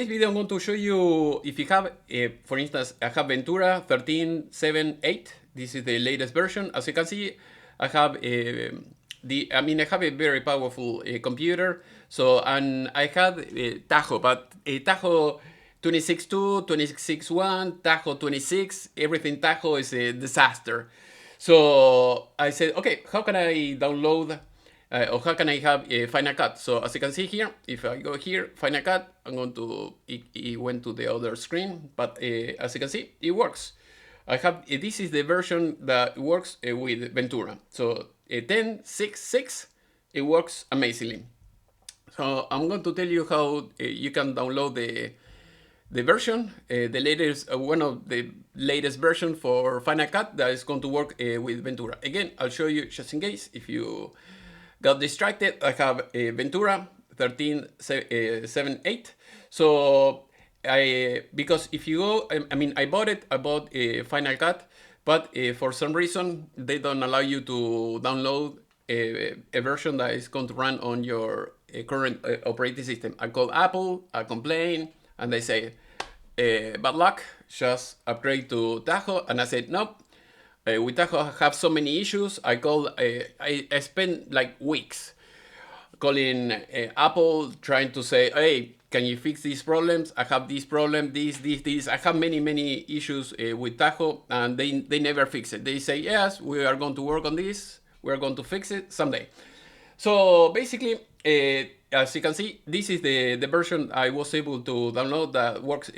In this video, I'm going to show you if you have, for instance, I have Ventura 13.7.8. This is the latest version. As you can see, I have I have a very powerful computer. So, and I had TAHOE, but TAHOE 26.2, 26.1, TAHOE 26, everything TAHOE is a disaster. So I said, okay, how can I download or how can I have a Final Cut? So as you can see here, if I go here, Final Cut, I'm going to, it went to the other screen, but as you can see, it works. I have, this is the version that works with Ventura. So 10.6.6, it works amazingly. So I'm going to tell you how you can download the version, the latest, one of the latest version for Final Cut that is going to work with Ventura. Again, I'll show you just in case if you got distracted. I have a Ventura 13.7.8. So because if you go, I bought a Final Cut, but for some reason they don't allow you to download a version that is going to run on your current operating system. I call Apple, I complain, and they say, bad luck, just upgrade to TAHOE. And I said, nope. With TAHOE, I have so many issues. I spent like weeks calling Apple, trying to say, hey, can you fix these problems? I have this problem, this. I have many issues with TAHOE, and they never fix it. They say, yes, we are going to work on this. We are going to fix it someday. So basically, as you can see, this is the version I was able to download that works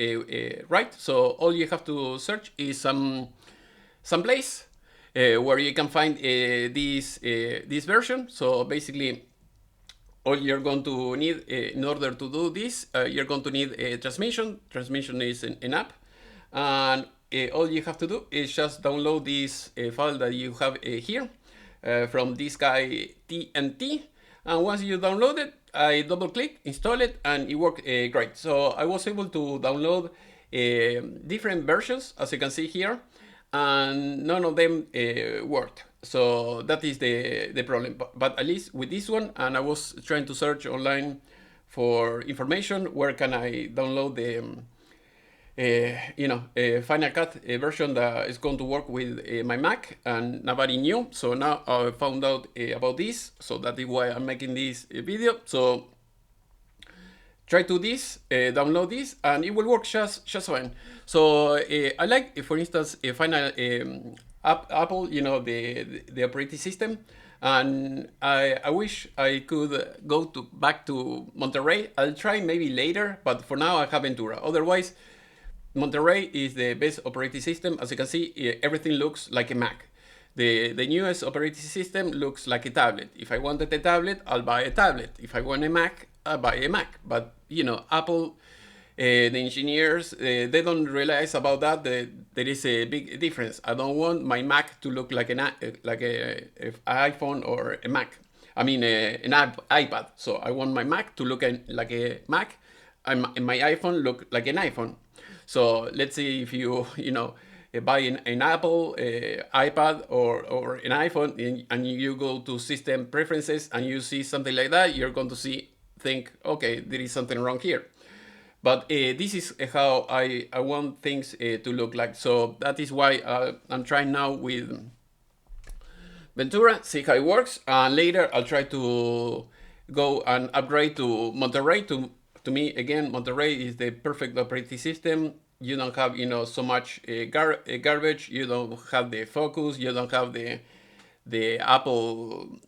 right. So all you have to search is some place where you can find this version. So basically, all you're going to need in order to do this, you're going to need a transmission. Transmission is an app, and all you have to do is just download this file that you have here from this guy TNT. And once you download it, I double click, install it, and it worked great. So I was able to download different versions, as you can see here, and none of them worked. So that is the problem. But at least with this one, and I was trying to search online for information, where can I download the Final Cut version that is going to work with my Mac, and nobody knew. So now I found out about this. So that is why I'm making this video. So try to download this, and it will work just fine. So I like, for instance, Final Apple, the operating system, and I wish I could go back to Monterey. I'll try maybe later, but for now I have Ventura. Otherwise, Monterey is the best operating system. As you can see, everything looks like a Mac. The newest operating system looks like a tablet. If I wanted a tablet, I'll buy a tablet. If I want a Mac, I'll buy a Mac. But Apple, the engineers, they don't realize about that. There is a big difference. I don't want my Mac to look like an iPhone or a Mac. An iPad. So I want my Mac to look like a Mac, and my iPhone look like an iPhone. So let's say if you buy an Apple iPad or an iPhone, and you go to system preferences and you see something like that, you're going to think, okay, there is something wrong here. But this is how I want things to look like. So that is why I'm trying now with Ventura, see how it works, and later I'll try to go and upgrade to Monterey. To me, again, Monterey is the perfect operating system. You don't have, so much garbage. You don't have the focus. You don't have the Apple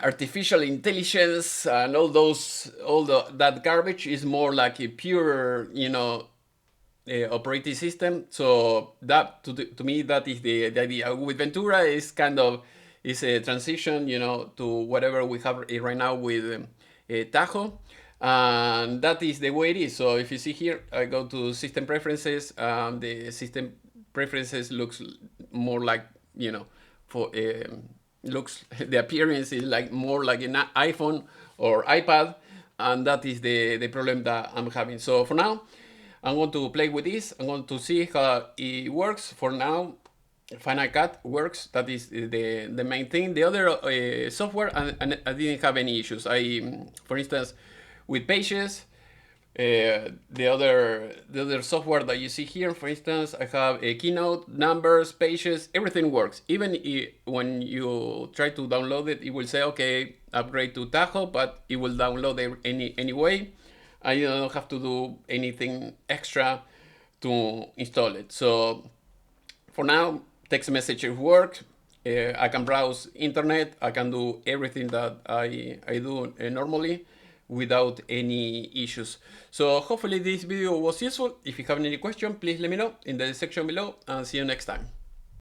artificial intelligence and that garbage. Is more like a pure, operating system. So that to me, that is the idea. With Ventura is is a transition, to whatever we have right now with TAHOE, and that is the way it is. So if you see here, I go to system preferences, and the system preferences looks more like, looks, the appearance is like more like an iPhone or iPad, and that is the problem that I'm having. So for now, I'm going to play with this. I'm going to see how it works. For now, Final Cut works. That is the main thing. The other software, and I didn't have any issues. For instance, with Pages, the other software that you see here, for instance, I have a Keynote, numbers, pages, everything works. Even when you try to download it, it will say, okay, upgrade to TAHOE, but it will download anyway. I don't have to do anything extra to install it. So for now, text messages work. I can browse internet. I can do everything that I do normally without any issues. So hopefully this video was useful. If you have any question, please let me know in the section below, and see you next time.